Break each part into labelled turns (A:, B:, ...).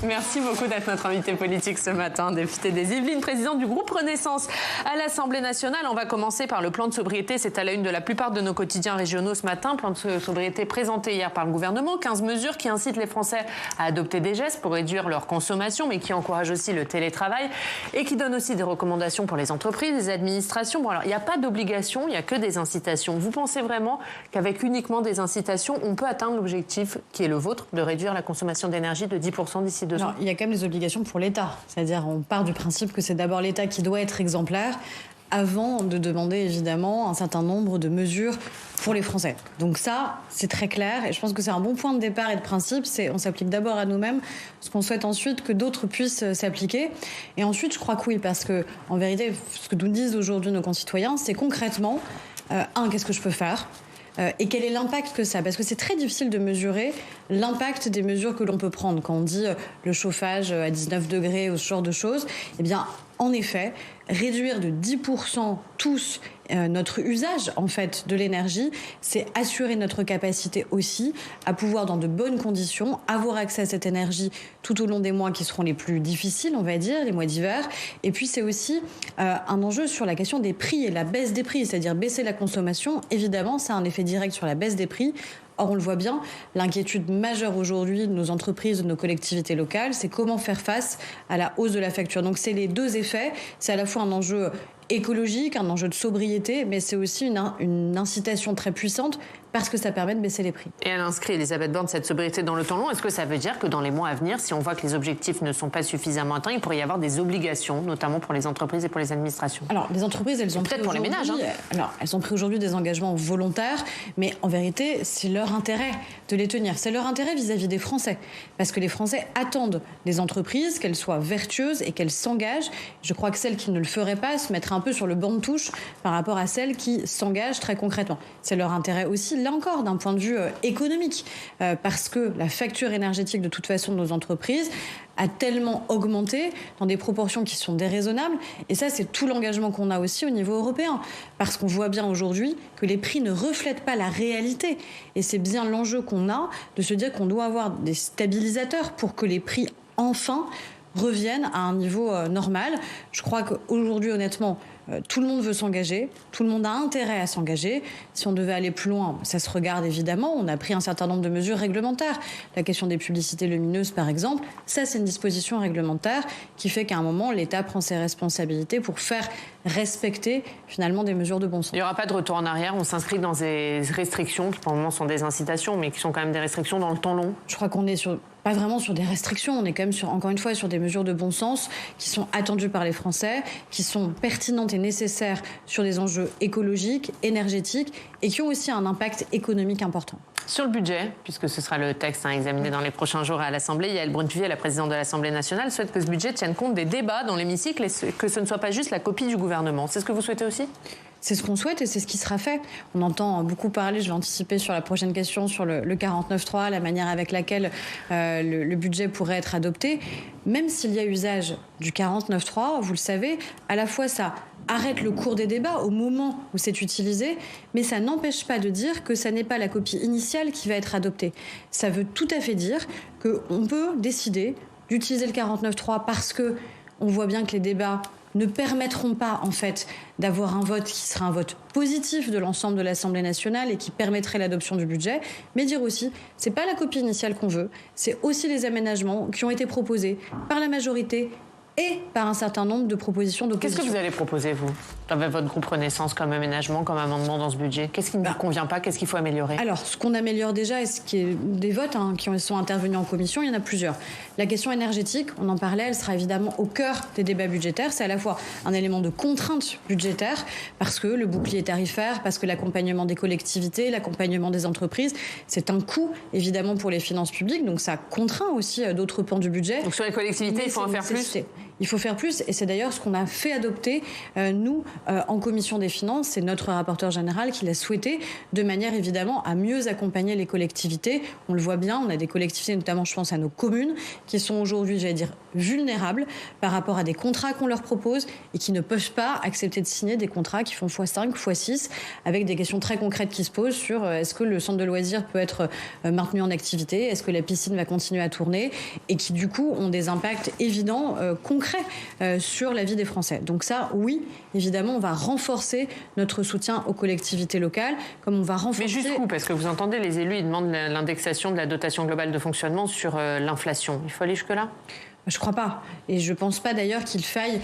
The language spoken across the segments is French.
A: Merci beaucoup d'être notre invité politique ce matin, député des Yvelines, président du groupe Renaissance à l'Assemblée nationale. On va commencer par le plan de sobriété. C'est à la une de la plupart de nos quotidiens régionaux ce matin. Plan de sobriété présenté hier par le gouvernement. 15 mesures qui incitent les Français à adopter des gestes pour réduire leur consommation, mais qui encouragent aussi le télétravail et qui donnent aussi des recommandations pour les entreprises, les administrations. Bon, alors, il n'y a pas d'obligation, il n'y a que des incitations. Vous pensez vraiment qu'avec uniquement des incitations, on peut atteindre l'objectif qui est le vôtre de réduire la consommation d'énergie de 10% d'ici 2 ans?
B: Il y a quand même des obligations pour l'État. C'est-à-dire, on part du principe que c'est d'abord l'État qui doit être exemplaire avant de demander, évidemment, un certain nombre de mesures pour les Français. Donc ça, c'est très clair. Et je pense que c'est un bon point de départ et de principe. On s'applique d'abord à nous-mêmes, ce qu'on souhaite ensuite que d'autres puissent s'appliquer. Et ensuite, je crois que oui, parce que, en vérité, ce que nous disent aujourd'hui nos concitoyens, c'est concrètement, qu'est-ce que je peux faire ? Et quel est l'impact que ça a ? Parce que c'est très difficile de mesurer l'impact des mesures que l'on peut prendre. Quand on dit le chauffage à 19 degrés ou ce genre de choses, eh bien, en effet, réduire de 10% tous notre usage en fait de l'énergie, c'est assurer notre capacité aussi à pouvoir dans de bonnes conditions avoir accès à cette énergie tout au long des mois qui seront les plus difficiles, on va dire, les mois d'hiver. Et puis c'est aussi un enjeu sur la question des prix et la baisse des prix, c'est-à-dire baisser la consommation. Évidemment, ça a un effet direct sur la baisse des prix. Or, on le voit bien, l'inquiétude majeure aujourd'hui de nos entreprises, de nos collectivités locales, c'est comment faire face à la hausse de la facture. Donc, c'est les deux effets. C'est à la fois un enjeu écologique, un enjeu de sobriété, mais c'est aussi une incitation très puissante parce que ça permet de baisser les prix.
A: Et elle inscrit, Elisabeth Borne, cette sobriété dans le temps long. Est-ce que ça veut dire que dans les mois à venir, si on voit que les objectifs ne sont pas suffisamment atteints, il pourrait y avoir des obligations, notamment pour les entreprises et pour les administrations ?
B: Alors, les entreprises, elles ont
A: peut-être pour les ménages.
B: Alors, elles ont pris aujourd'hui des engagements volontaires, mais en vérité, c'est leur intérêt de les tenir. C'est leur intérêt vis-à-vis des Français, parce que les Français attendent des entreprises qu'elles soient vertueuses et qu'elles s'engagent. Je crois que celles qui ne le feraient pas se mettraient un peu sur le banc de touche par rapport à celles qui s'engagent très concrètement. C'est leur intérêt aussi, là encore, d'un point de vue économique, parce que la facture énergétique, de toute façon, de nos entreprises a tellement augmenté dans des proportions qui sont déraisonnables. Et ça, c'est tout l'engagement qu'on a aussi au niveau européen. Parce qu'on voit bien aujourd'hui que les prix ne reflètent pas la réalité. Et c'est bien l'enjeu qu'on a de se dire qu'on doit avoir des stabilisateurs pour que les prix, enfin, reviennent à un niveau normal. Je crois qu'aujourd'hui, honnêtement, tout le monde veut s'engager, tout le monde a intérêt à s'engager. Si on devait aller plus loin, ça se regarde évidemment. On a pris un certain nombre de mesures réglementaires. La question des publicités lumineuses, par exemple, ça c'est une disposition réglementaire qui fait qu'à un moment, l'État prend ses responsabilités pour faire respecter finalement des mesures de bon sens.
A: Il n'y aura pas de retour en arrière, on s'inscrit dans des restrictions qui pour le moment sont des incitations, mais qui sont quand même des restrictions dans le temps long.
B: Je crois qu'on est pas vraiment sur des restrictions, on est quand même encore une fois sur des mesures de bon sens qui sont attendues par les Français, qui sont pertinentes et nécessaires sur des enjeux écologiques, énergétiques et qui ont aussi un impact économique important.
A: Sur le budget, puisque ce sera le texte examiné dans les prochains jours à l'Assemblée, Yaël Braun-Pivet, la présidente de l'Assemblée nationale, souhaite que ce budget tienne compte des débats dans l'hémicycle et que ce ne soit pas juste la copie du gouvernement. C'est ce que vous souhaitez aussi ?
B: C'est ce qu'on souhaite et c'est ce qui sera fait. On entend beaucoup parler, je vais anticiper sur la prochaine question, sur le 49.3, la manière avec laquelle le budget pourrait être adopté. Même s'il y a usage du 49.3, vous le savez, à la fois ça arrête le cours des débats au moment où c'est utilisé, mais ça n'empêche pas de dire que ça n'est pas la copie initiale qui va être adoptée. Ça veut tout à fait dire qu'on peut décider d'utiliser le 49.3 parce que on voit bien que les débats ne permettront pas, en fait, d'avoir un vote qui sera un vote positif de l'ensemble de l'Assemblée nationale et qui permettrait l'adoption du budget, mais dire aussi, c'est pas la copie initiale qu'on veut, c'est aussi les aménagements qui ont été proposés par la majorité et par un certain nombre de propositions d'opposition.
A: Qu'est-ce que vous allez proposer, vous, avec votre groupe Renaissance, comme aménagement, comme amendement dans ce budget ? Qu'est-ce qui ne vous convient pas ? Qu'est-ce qu'il faut améliorer ?
B: Alors, ce qu'on améliore déjà, et ce qui est des votes qui sont intervenus en commission, il y en a plusieurs. La question énergétique, on en parlait, elle sera évidemment au cœur des débats budgétaires. C'est à la fois un élément de contrainte budgétaire, parce que le bouclier tarifaire, parce que l'accompagnement des collectivités, l'accompagnement des entreprises, c'est un coût, évidemment, pour les finances publiques. Donc, ça contraint aussi d'autres pans du budget.
A: Donc, sur les collectivités, il faut en faire plus ?
B: il faut faire plus. Et c'est d'ailleurs ce qu'on a fait adopter, nous, en commission des finances. C'est notre rapporteur général qui l'a souhaité, de manière évidemment à mieux accompagner les collectivités. On le voit bien, on a des collectivités, notamment je pense à nos communes, qui sont aujourd'hui, j'allais dire, vulnérables par rapport à des contrats qu'on leur propose et qui ne peuvent pas accepter de signer des contrats qui font x5, x6, avec des questions très concrètes qui se posent sur est-ce que le centre de loisirs peut être maintenu en activité, est-ce que la piscine va continuer à tourner, et qui du coup ont des impacts évidents, concrets sur la vie des Français. Donc ça, oui, évidemment, on va renforcer notre soutien aux collectivités locales, comme on va renforcer...
A: Mais jusqu'où ? Parce que vous entendez, les élus, ils demandent l'indexation de la dotation globale de fonctionnement sur l'inflation. Il faut aller jusque-là ?
B: Je ne crois pas. Et je ne pense pas d'ailleurs qu'il faille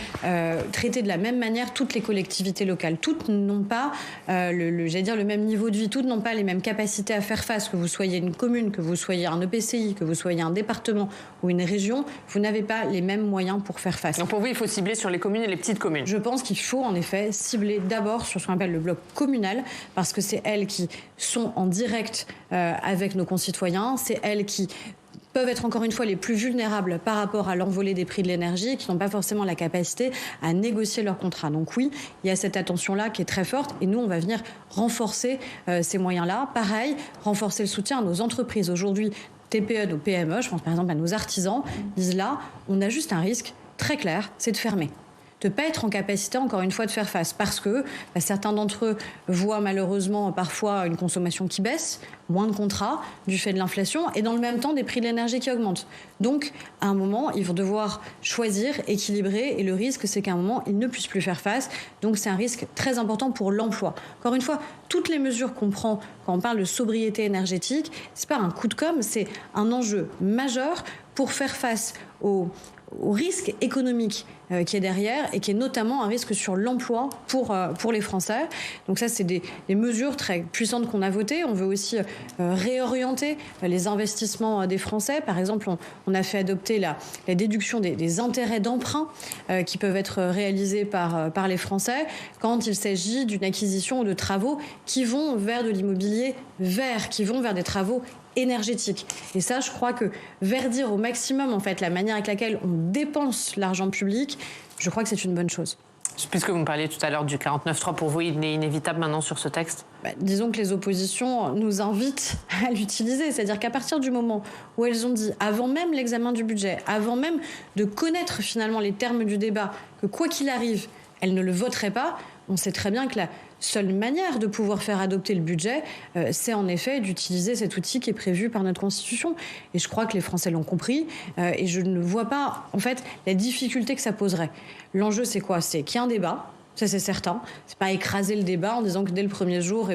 B: traiter de la même manière toutes les collectivités locales. Toutes n'ont pas le même niveau de vie, toutes n'ont pas les mêmes capacités à faire face. Que vous soyez une commune, que vous soyez un EPCI, que vous soyez un département ou une région, vous n'avez pas les mêmes moyens pour faire face.
A: Donc pour vous, il faut cibler sur les communes et les petites communes ?
B: Je pense qu'il faut en effet cibler d'abord sur ce qu'on appelle le bloc communal, parce que c'est elles qui sont en direct avec nos concitoyens, c'est elles qui peuvent être encore une fois les plus vulnérables par rapport à l'envolée des prix de l'énergie et qui n'ont pas forcément la capacité à négocier leur contrat. Donc oui, il y a cette attention-là qui est très forte et nous, on va venir renforcer ces moyens-là. Pareil, renforcer le soutien à nos entreprises. Aujourd'hui, TPE, nos PME, je pense par exemple à nos artisans, disent là, on a juste un risque très clair, c'est de fermer. De ne pas être en capacité, encore une fois, de faire face. Parce que certains d'entre eux voient malheureusement parfois une consommation qui baisse, moins de contrats du fait de l'inflation, et dans le même temps des prix de l'énergie qui augmentent. Donc, à un moment, ils vont devoir choisir, équilibrer, et le risque, c'est qu'à un moment, ils ne puissent plus faire face. Donc, c'est un risque très important pour l'emploi. Encore une fois, toutes les mesures qu'on prend quand on parle de sobriété énergétique, c'est pas un coup de com', c'est un enjeu majeur pour faire face au risque économique qui est derrière et qui est notamment un risque sur l'emploi pour les Français. Donc ça, c'est des mesures très puissantes qu'on a votées. On veut aussi réorienter les investissements des Français. Par exemple, on a fait adopter la déduction des intérêts d'emprunt qui peuvent être réalisés par les Français quand il s'agit d'une acquisition ou de travaux qui vont vers de l'immobilier vert, qui vont vers des travaux énergétique. Et ça, je crois que verdir au maximum en fait la manière avec laquelle on dépense l'argent public, je crois que c'est une bonne chose.
A: Puisque vous me parliez tout à l'heure du 49.3, pour vous, il est inévitable maintenant sur ce texte ?
B: Disons que les oppositions nous invitent à l'utiliser. C'est-à-dire qu'à partir du moment où elles ont dit, avant même l'examen du budget, avant même de connaître finalement les termes du débat, que quoi qu'il arrive, elles ne le voteraient pas, on sait très bien que la seule manière de pouvoir faire adopter le budget, c'est en effet d'utiliser cet outil qui est prévu par notre Constitution. Et je crois que les Français l'ont compris. Et je ne vois pas, en fait, la difficulté que ça poserait. L'enjeu, c'est quoi ? C'est qu'il y a un débat. Ça, c'est certain. C'est pas écraser le débat en disant que dès le premier jour,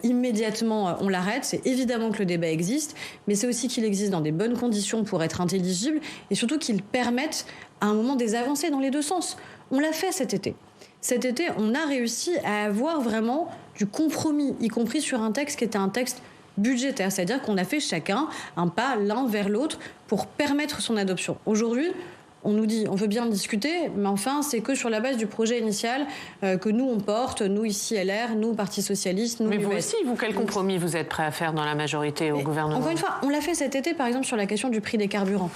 B: immédiatement, on l'arrête. C'est évidemment que le débat existe, mais c'est aussi qu'il existe dans des bonnes conditions pour être intelligible et surtout qu'il permette à un moment des avancées dans les deux sens. On l'a fait cet été. Cet été, on a réussi à avoir vraiment du compromis, y compris sur un texte qui était un texte budgétaire. C'est-à-dire qu'on a fait chacun un pas l'un vers l'autre pour permettre son adoption. Aujourd'hui, on nous dit, on veut bien discuter, mais enfin, c'est que sur la base du projet initial que nous, on porte, nous, ici, LR, nous, Parti Socialiste, nous...
A: Mais vous aussi, quel compromis vous êtes prêt à faire dans la majorité au gouvernement ?
B: Encore une fois, on l'a fait cet été, par exemple, sur la question du prix des carburants.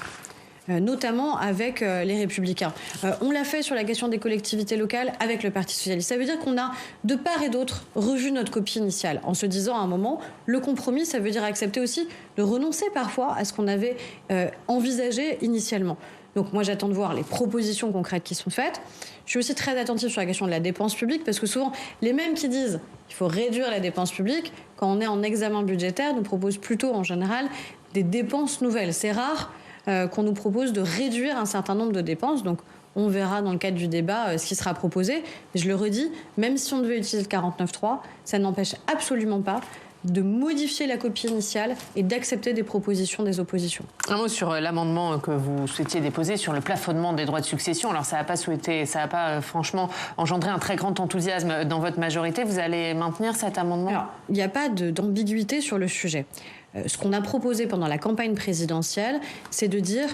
B: Notamment avec les Républicains. On l'a fait sur la question des collectivités locales avec le Parti Socialiste. Ça veut dire qu'on a, de part et d'autre, revu notre copie initiale en se disant à un moment, le compromis, ça veut dire accepter aussi de renoncer parfois à ce qu'on avait envisagé initialement. Donc moi, j'attends de voir les propositions concrètes qui sont faites. Je suis aussi très attentive sur la question de la dépense publique parce que souvent, les mêmes qui disent qu'il faut réduire la dépense publique, quand on est en examen budgétaire, nous proposent plutôt en général des dépenses nouvelles. C'est rare qu'on nous propose de réduire un certain nombre de dépenses. Donc, on verra dans le cadre du débat ce qui sera proposé. Mais je le redis, même si on devait utiliser le 49.3, ça n'empêche absolument pas de modifier la copie initiale et d'accepter des propositions des oppositions.
A: Un mot sur l'amendement que vous souhaitiez déposer sur le plafonnement des droits de succession. Alors, ça n'a pas franchement engendré un très grand enthousiasme dans votre majorité. Vous allez maintenir cet amendement ?
B: Alors, il n'y a pas d'ambiguïté sur le sujet. Ce qu'on a proposé pendant la campagne présidentielle, c'est de dire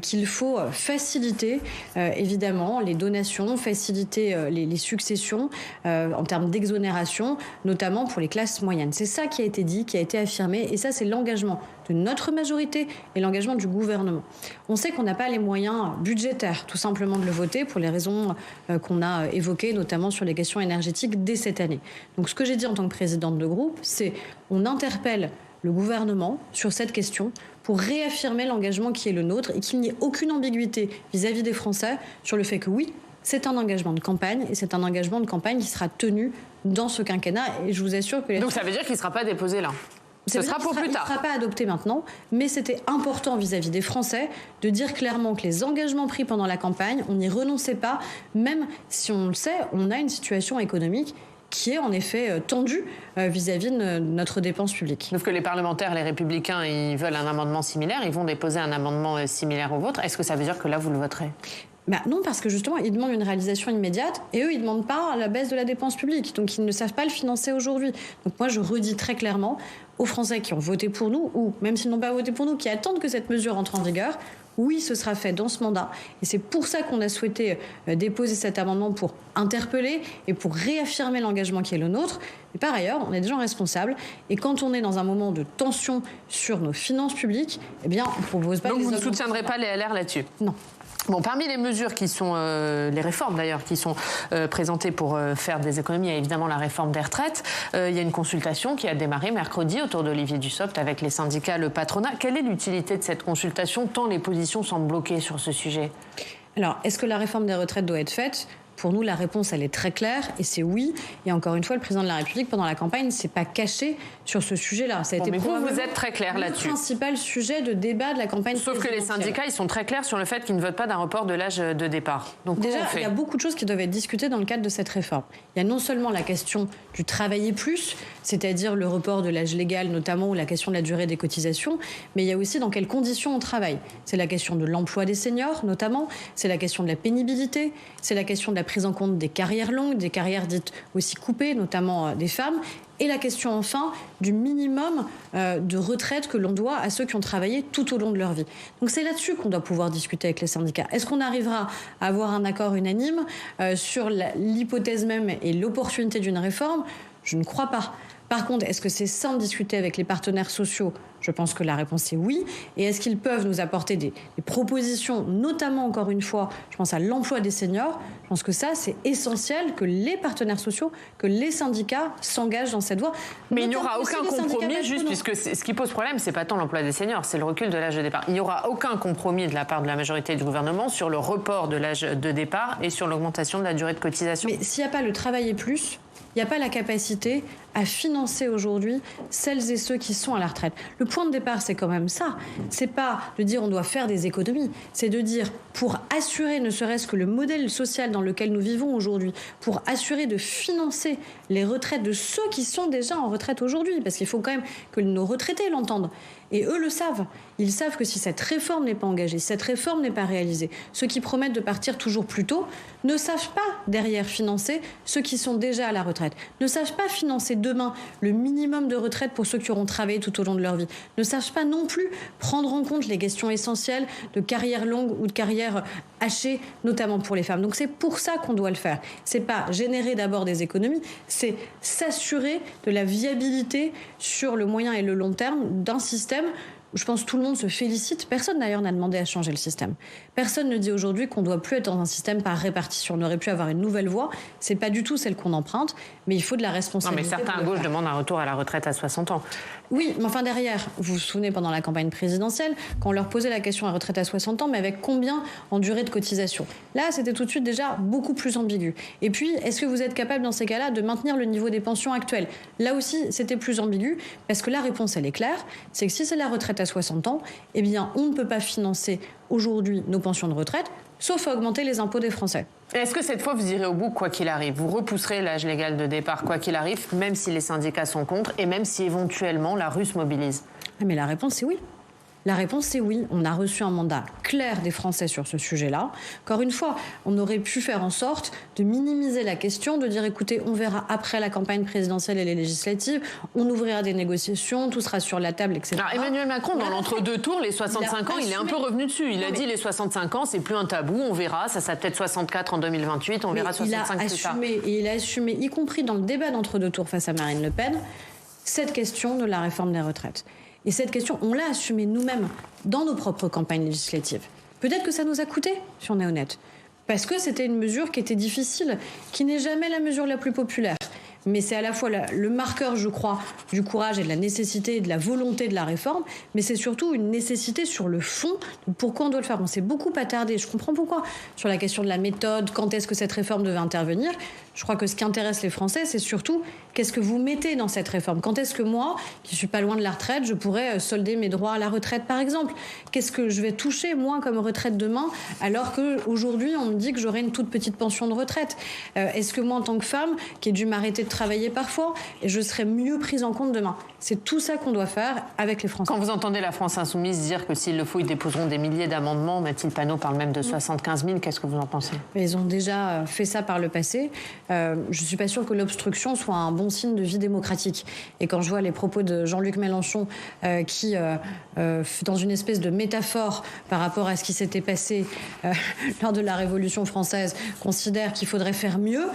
B: qu'il faut faciliter évidemment les donations, faciliter les successions en termes d'exonération, notamment pour les classes moyennes. C'est ça qui a été dit, qui a été affirmé, et ça c'est l'engagement de notre majorité et l'engagement du gouvernement. On sait qu'on n'a pas les moyens budgétaires, tout simplement, de le voter pour les raisons qu'on a évoquées, notamment sur les questions énergétiques dès cette année. Donc ce que j'ai dit en tant que présidente de groupe, c'est on interpelle le gouvernement sur cette question pour réaffirmer l'engagement qui est le nôtre et qu'il n'y ait aucune ambiguïté vis-à-vis des Français sur le fait que oui, c'est un engagement de campagne et c'est un engagement de campagne qui sera tenu dans ce quinquennat, et je vous assure que...
A: Donc ça veut dire qu'il ne sera pas déposé là? Ce sera pour plus tard.
B: Il ne sera pas adopté maintenant, mais c'était important vis-à-vis des Français de dire clairement que les engagements pris pendant la campagne, on n'y renonçait pas, même si on le sait, on a une situation économique qui est en effet tendue vis-à-vis de notre dépense publique.
A: Sauf que les parlementaires, les Républicains, ils veulent un amendement similaire, ils vont déposer un amendement similaire au vôtre. Est-ce que ça veut dire que là, vous le voterez ?
B: Non, parce que justement, ils demandent une réalisation immédiate et eux, ils ne demandent pas la baisse de la dépense publique. Donc, ils ne savent pas le financer aujourd'hui. Donc, moi, je redis très clairement aux Français qui ont voté pour nous, ou même s'ils n'ont pas voté pour nous, qui attendent que cette mesure entre en vigueur, oui, ce sera fait dans ce mandat. Et c'est pour ça qu'on a souhaité déposer cet amendement, pour interpeller et pour réaffirmer l'engagement qui est le nôtre. Mais par ailleurs, on est des gens responsables. Et quand on est dans un moment de tension sur nos finances publiques, eh bien, on ne propose pas...
A: Donc, vous ne soutiendrez pas les LR là-dessus ?
B: Non.
A: Bon, parmi les mesures qui sont, les réformes d'ailleurs, qui sont présentées pour faire des économies, il y a évidemment la réforme des retraites. Il y a une consultation qui a démarré mercredi autour d'Olivier Dussopt avec les syndicats, le patronat. Quelle est l'utilité de cette consultation, tant les positions semblent bloquées sur ce sujet ?
B: Alors, est-ce que la réforme des retraites doit être faite ? Pour nous, la réponse, elle est très claire, et c'est oui. Et encore une fois, le président de la République, pendant la campagne, ne s'est pas caché sur ce sujet-là. Ça a été
A: mais vous êtes très clair là-dessus.
B: Le principal sujet de débat de la campagne
A: présidentielle. Sauf que les syndicats, ils sont très clairs sur le fait qu'ils ne votent pas d'un report de l'âge de départ. Donc,
B: déjà, il y a beaucoup de choses qui doivent être discutées dans le cadre de cette réforme. Il y a non seulement la question du travailler plus, c'est-à-dire le report de l'âge légal notamment, ou la question de la durée des cotisations, mais il y a aussi dans quelles conditions on travaille. C'est la question de l'emploi des seniors notamment, c'est la question de la pénibilité, c'est la question de la prise en compte des carrières longues, des carrières dites aussi coupées, notamment des femmes, et la question enfin du minimum de retraite que l'on doit à ceux qui ont travaillé tout au long de leur vie. Donc c'est là-dessus qu'on doit pouvoir discuter avec les syndicats. Est-ce qu'on arrivera à avoir un accord unanime sur l'hypothèse même et l'opportunité d'une réforme ? Je ne crois pas. Par contre, est-ce que c'est sain de discuter avec les partenaires sociaux ? Je pense que la réponse est oui. Et est-ce qu'ils peuvent nous apporter des propositions, notamment, encore une fois, je pense à l'emploi des seniors ? Je pense que ça, c'est essentiel que les partenaires sociaux, que les syndicats s'engagent dans cette voie.
A: Mais il n'y aura aucun compromis, juste puisque ce qui pose problème, c'est pas tant l'emploi des seniors, c'est le recul de l'âge de départ. Il n'y aura aucun compromis de la part de la majorité du gouvernement sur le report de l'âge de départ et sur l'augmentation de la durée de cotisation.
B: Mais s'il n'y a pas le travailler plus, il n'y a pas la capacité à financer aujourd'hui celles et ceux qui sont à la retraite. Le point de départ, c'est quand même ça. C'est pas de dire on doit faire des économies. C'est de dire, pour assurer ne serait-ce que le modèle social dans lequel nous vivons aujourd'hui, pour assurer de financer les retraites de ceux qui sont déjà en retraite aujourd'hui, parce qu'il faut quand même que nos retraités l'entendent. Et eux le savent. Ils savent que si cette réforme n'est pas engagée, si cette réforme n'est pas réalisée, ceux qui promettent de partir toujours plus tôt ne savent pas derrière financer ceux qui sont déjà à la retraite, ne savent pas financer demain le minimum de retraite pour ceux qui auront travaillé tout au long de leur vie, ne savent pas non plus prendre en compte les questions essentielles de carrière longue ou de carrière hachée, notamment pour les femmes. Donc c'est pour ça qu'on doit le faire. C'est pas générer d'abord des économies, c'est s'assurer de la viabilité sur le moyen et le long terme d'un système. Je pense que tout le monde se félicite. Personne d'ailleurs n'a demandé à changer le système. Personne ne dit aujourd'hui qu'on ne doit plus être dans un système par répartition. On aurait pu avoir une nouvelle voie. C'est pas du tout celle qu'on emprunte, mais il faut de la responsabilité.
A: Non, mais certains à gauche demandent un retour à la retraite à 60 ans.
B: Oui, mais enfin derrière, vous vous souvenez pendant la campagne présidentielle, quand on leur posait la question à la retraite à 60 ans, mais avec combien en durée de cotisation ? Là, c'était tout de suite déjà beaucoup plus ambigu. Et puis, est-ce que vous êtes capable dans ces cas-là de maintenir le niveau des pensions actuelles ? Là aussi, c'était plus ambigu, parce que la réponse, elle est claire, c'est que si c'est la retraite à 60 ans, eh bien, on ne peut pas financer aujourd'hui nos pensions de retraite, sauf à augmenter les impôts des Français.
A: Est-ce que cette fois, vous irez au bout, quoi qu'il arrive ? Vous repousserez l'âge légal de départ, quoi qu'il arrive, même si les syndicats sont contre et même si éventuellement la rue se mobilise ?
B: Mais la réponse, c'est oui. La réponse, c'est oui. On a reçu un mandat clair des Français sur ce sujet-là. Encore une fois, on aurait pu faire en sorte de minimiser la question, de dire, écoutez, on verra après la campagne présidentielle et les législatives, on ouvrira des négociations, tout sera sur la table, etc.
A: Alors, Emmanuel Macron, dans l'entre-deux tours, les 65 ans, il est un peu revenu dessus. Il a dit, les 65 ans, c'est plus un tabou, on verra. Ça sera peut-être 64 en 2028, on verra 65 plus tard.
B: Et il a assumé, y compris dans le débat d'entre-deux tours face à Marine Le Pen, cette question de la réforme des retraites. Et cette question, on l'a assumée nous-mêmes dans nos propres campagnes législatives. Peut-être que ça nous a coûté, si on est honnête. Parce que c'était une mesure qui était difficile, qui n'est jamais la mesure la plus populaire. Mais c'est à la fois le marqueur, je crois, du courage et de la nécessité et de la volonté de la réforme, mais c'est surtout une nécessité sur le fond de pourquoi on doit le faire. On s'est beaucoup attardé, je comprends pourquoi, sur la question de la méthode, quand est-ce que cette réforme devait intervenir. Je crois que ce qui intéresse les Français, c'est surtout qu'est-ce que vous mettez dans cette réforme. Quand est-ce que moi, qui ne suis pas loin de la retraite, je pourrais solder mes droits à la retraite, par exemple. Qu'est-ce que je vais toucher, moi, comme retraite demain, alors qu'aujourd'hui, on me dit que j'aurai une toute petite pension de retraite. Est-ce que moi, en tant que femme, qui ai dû m'arrêter de travailler parfois, je serai mieux prise en compte demain. C'est tout ça qu'on doit faire avec les Français.
A: Quand vous entendez la France insoumise dire que s'il le faut, ils déposeront des milliers d'amendements, Mathilde Panot parle même de 75 000, qu'est-ce que vous en pensez ?
B: Ils ont déjà fait ça par le passé. Je ne suis pas sûre que l'obstruction soit un bon signe de vie démocratique. Et quand je vois les propos de Jean-Luc Mélenchon qui, dans une espèce de métaphore par rapport à ce qui s'était passé lors de la Révolution française, considère qu'il faudrait faire mieux,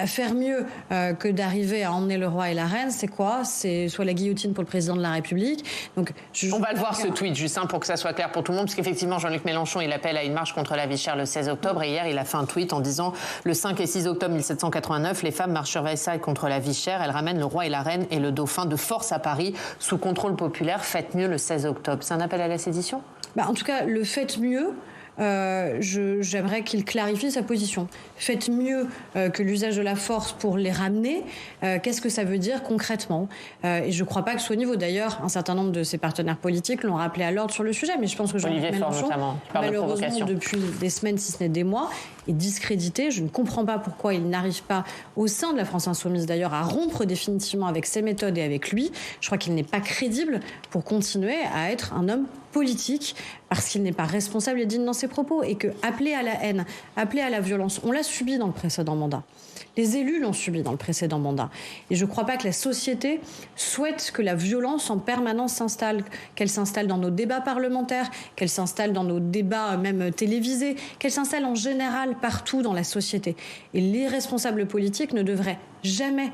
B: faire mieux que d'arriver à emmener le roi et la reine, c'est quoi ? C'est soit la guillotine pour le président de la République. Donc,
A: on va le voir ce tweet, juste pour que ça soit clair pour tout le monde, parce qu'effectivement, Jean-Luc Mélenchon, il appelle à une marche contre la vie chère le 16 octobre. Et hier, il a fait un tweet en disant « Le 5 et 6 octobre 1789, les femmes marchent sur Versailles contre la vie chère. Elles ramènent le roi et la reine et le dauphin de force à Paris, sous contrôle populaire. Faites mieux le 16 octobre. » C'est un appel à la sédition ?
B: En tout cas, le faites mieux... j'aimerais qu'il clarifie sa position. Faites mieux que l'usage de la force pour les ramener. Qu'est-ce que ça veut dire concrètement ? Et je ne crois pas que ce soit au niveau. D'ailleurs, un certain nombre de ses partenaires politiques l'ont rappelé à l'ordre sur le sujet. Mais je pense que Jean-Luc Mélenchon, malheureusement, depuis des semaines, si ce n'est des mois, est discrédité. Je ne comprends pas pourquoi il n'arrive pas, au sein de la France insoumise d'ailleurs, à rompre définitivement avec ses méthodes et avec lui. Je crois qu'il n'est pas crédible pour continuer à être un homme politique, parce qu'il n'est pas responsable et digne dans ses propos, et que appeler à la haine, appeler à la violence, on l'a subi dans le précédent mandat. Les élus l'ont subi dans le précédent mandat. Et je ne crois pas que la société souhaite que la violence en permanence s'installe, qu'elle s'installe dans nos débats parlementaires, qu'elle s'installe dans nos débats même télévisés, qu'elle s'installe en général partout dans la société. Et les responsables politiques ne devraient jamais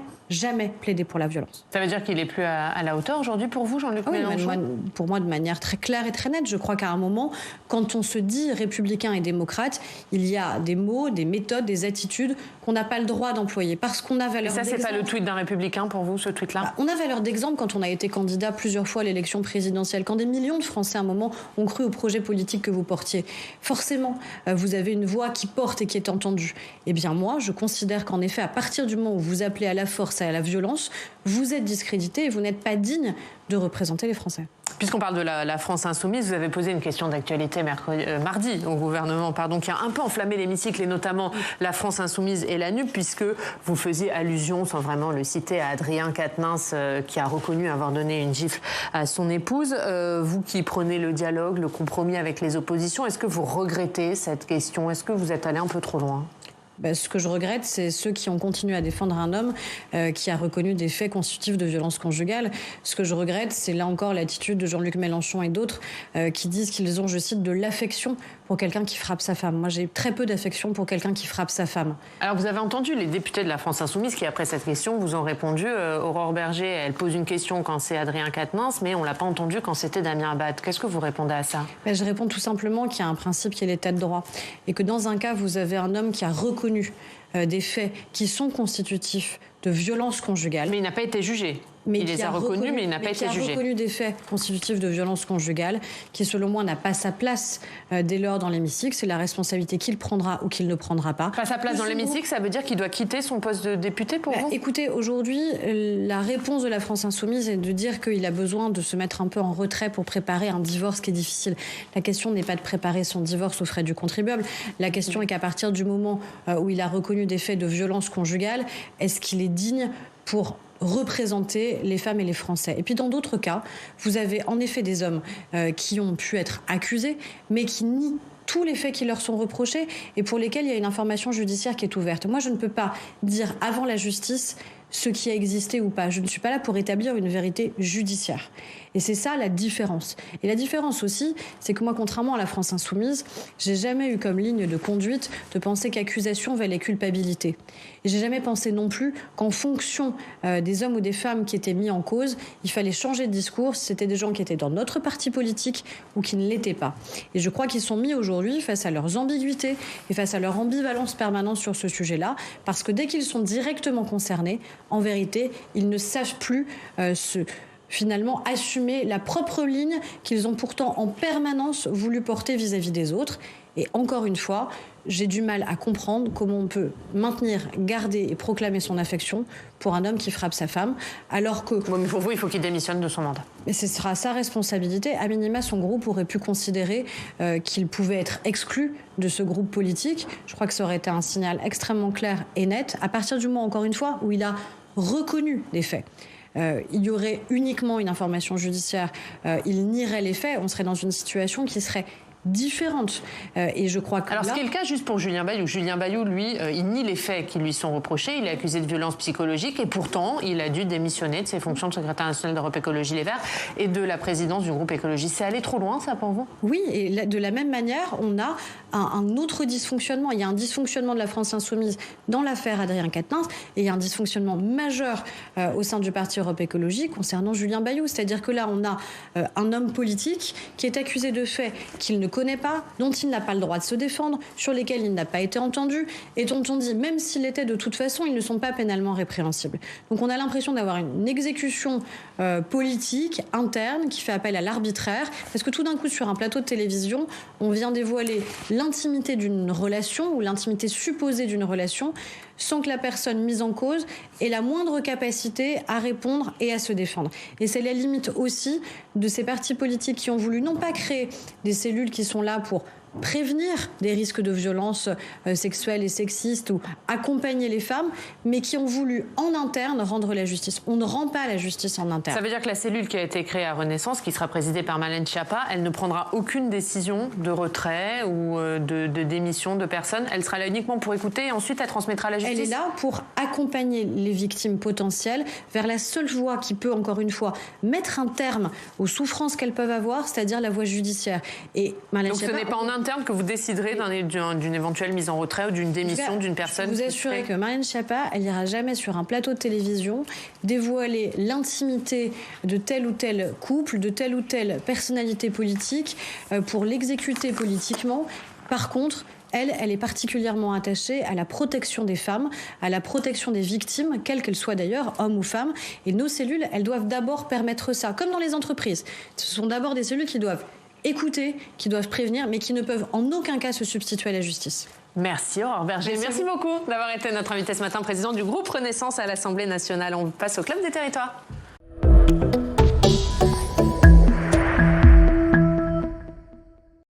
B: plaider pour la violence.
A: Ça veut dire qu'il n'est plus à la hauteur aujourd'hui pour vous, Jean-Luc Mélenchon ?
B: Pour moi, de manière très claire et très nette. Je crois qu'à un moment, quand on se dit républicain et démocrate, il y a des mots, des méthodes, des attitudes qu'on n'a pas le droit d'employer. Parce qu'on a valeur d'exemple.
A: Et ça, c'est pas le tweet d'un républicain pour vous, ce tweet-là ?
B: On a valeur d'exemple quand on a été candidat plusieurs fois à l'élection présidentielle, quand des millions de Français, à un moment, ont cru au projet politique que vous portiez. Forcément, vous avez une voix qui porte et qui est entendue. Eh bien, moi, je considère qu'en effet, à partir du moment où vous appelez à la force et à la violence, vous êtes discrédité et vous n'êtes pas digne de représenter les Français.
A: Puisqu'on parle de la France insoumise, vous avez posé une question d'actualité mardi au gouvernement, qui a un peu enflammé l'hémicycle, et notamment la France insoumise et la NUP, puisque vous faisiez allusion, sans vraiment le citer, à Adrien Quatennens, qui a reconnu avoir donné une gifle à son épouse. Vous qui prenez le dialogue, le compromis avec les oppositions, est-ce que vous regrettez cette question ? Est-ce que vous êtes allé un peu trop loin ?
B: Ce que je regrette, c'est ceux qui ont continué à défendre un homme qui a reconnu des faits constitutifs de violence conjugale. Ce que je regrette, c'est là encore l'attitude de Jean-Luc Mélenchon et d'autres qui disent qu'ils ont, je cite, de l'affection pour quelqu'un qui frappe sa femme. Moi, j'ai très peu d'affection pour quelqu'un qui frappe sa femme.
A: Alors, vous avez entendu les députés de la France insoumise qui, après cette question, vous ont répondu. Aurore Berger, elle pose une question quand c'est Adrien Quatennens, mais on ne l'a pas entendu quand c'était Damien Abad. Qu'est-ce que vous répondez à ça ?
B: Je réponds tout simplement qu'il y a un principe qui est l'état de droit. Et que dans un cas, vous avez un homme qui a reconnu des faits qui sont constitutifs de violence conjugale.
A: Mais il n'a pas été jugé. Il les a reconnus, mais il n'a pas été jugé.
B: Il a reconnu des faits constitutifs de violence conjugale qui, selon moi, n'a pas sa place dès lors dans l'hémicycle. C'est la responsabilité qu'il prendra ou qu'il ne prendra pas.
A: Pas sa place dans l'hémicycle, ça veut dire qu'il doit quitter son poste de député pour vous ?
B: Écoutez, aujourd'hui, la réponse de la France insoumise est de dire qu'il a besoin de se mettre un peu en retrait pour préparer un divorce qui est difficile. La question n'est pas de préparer son divorce aux frais du contribuable. La question est qu'à partir du moment où il a reconnu des faits de violence conjugale, est-ce qu'il est digne pour représenter les femmes et les Français. Et puis dans d'autres cas, vous avez en effet des hommes qui ont pu être accusés, mais qui nient tous les faits qui leur sont reprochés et pour lesquels il y a une information judiciaire qui est ouverte. Moi, je ne peux pas dire avant la justice ce qui a existé ou pas. Je ne suis pas là pour établir une vérité judiciaire. Et c'est ça la différence. Et la différence aussi, c'est que moi, contrairement à la France insoumise, j'ai jamais eu comme ligne de conduite de penser qu'accusation valait culpabilité. Et j'ai jamais pensé non plus qu'en fonction des hommes ou des femmes qui étaient mis en cause, il fallait changer de discours si c'était des gens qui étaient dans notre parti politique ou qui ne l'étaient pas. Et je crois qu'ils sont mis aujourd'hui face à leurs ambiguïtés et face à leur ambivalence permanente sur ce sujet-là, parce que dès qu'ils sont directement concernés, en vérité, ils ne savent plus finalement assumer la propre ligne qu'ils ont pourtant en permanence voulu porter vis-à-vis des autres. Et encore une fois, j'ai du mal à comprendre comment on peut maintenir, garder et proclamer son affection pour un homme qui frappe sa femme, alors que...
A: Bon, mais pour vous, il faut qu'il démissionne de son mandat.
B: Mais ce sera sa responsabilité. À minima, son groupe aurait pu considérer qu'il pouvait être exclu de ce groupe politique. Je crois que ça aurait été un signal extrêmement clair et net, à partir du moment, encore une fois, où il a reconnu les faits. Il y aurait uniquement une information judiciaire, il nierait les faits, on serait dans une situation qui serait différente. Et je crois que
A: alors, ce qui est le cas juste pour Julien Bayou. Julien Bayou, lui, il nie les faits qui lui sont reprochés. Il est accusé de violence psychologique et pourtant, il a dû démissionner de ses fonctions de secrétaire national d'Europe Écologie Les Verts et de la présidence du groupe Écologie. C'est allé trop loin, ça, pour vous?
B: Oui, et de la même manière, on a un autre dysfonctionnement. Il y a un dysfonctionnement de la France insoumise dans l'affaire Adrien Quatennens et il y a un dysfonctionnement majeur au sein du parti Europe Écologie concernant Julien Bayou. C'est-à-dire que là, on a un homme politique qui est accusé de faits qu'il ne connaît pas, dont il n'a pas le droit de se défendre, sur lesquels il n'a pas été entendu et dont on dit, même s'il l'était de toute façon, ils ne sont pas pénalement répréhensibles. Donc on a l'impression d'avoir une exécution politique interne qui fait appel à l'arbitraire, parce que tout d'un coup, sur un plateau de télévision, on vient dévoiler l'intimité d'une relation ou l'intimité supposée d'une relation sans que la personne mise en cause ait la moindre capacité à répondre et à se défendre. Et c'est la limite aussi de ces partis politiques qui ont voulu non pas créer des cellules qui sont là pour prévenir des risques de violences sexuelles et sexistes ou accompagner les femmes, mais qui ont voulu en interne rendre la justice. On ne rend pas la justice en interne.
A: Ça veut dire que la cellule qui a été créée à Renaissance, qui sera présidée par Marlène Schiappa, elle ne prendra aucune décision de retrait ou de démission de personnes. Elle sera là uniquement pour écouter et ensuite elle transmettra à la justice.
B: Elle est là pour accompagner les victimes potentielles vers la seule voie qui peut, encore une fois, mettre un terme aux souffrances qu'elles peuvent avoir, c'est-à-dire la voie judiciaire. Et Marlène
A: Donc
B: Schiappa,
A: ce n'est pas en interne que vous déciderez d'une éventuelle mise en retrait ou d'une démission d'une personne.
B: Je vous assurer que Marlène Schiappa, elle n'ira jamais sur un plateau de télévision dévoiler l'intimité de tel ou tel couple, de telle ou telle personnalité politique pour l'exécuter politiquement. Par contre, elle est particulièrement attachée à la protection des femmes, à la protection des victimes, quelles qu'elles soient d'ailleurs, hommes ou femmes. Et nos cellules, elles doivent d'abord permettre ça, comme dans les entreprises. Ce sont d'abord des cellules qui doivent écouter, qui doivent prévenir, mais qui ne peuvent en aucun cas se substituer à la justice.
A: Merci Aurore Berger. Merci beaucoup d'avoir été notre invité ce matin, président du groupe Renaissance à l'Assemblée nationale. On passe au Club des territoires.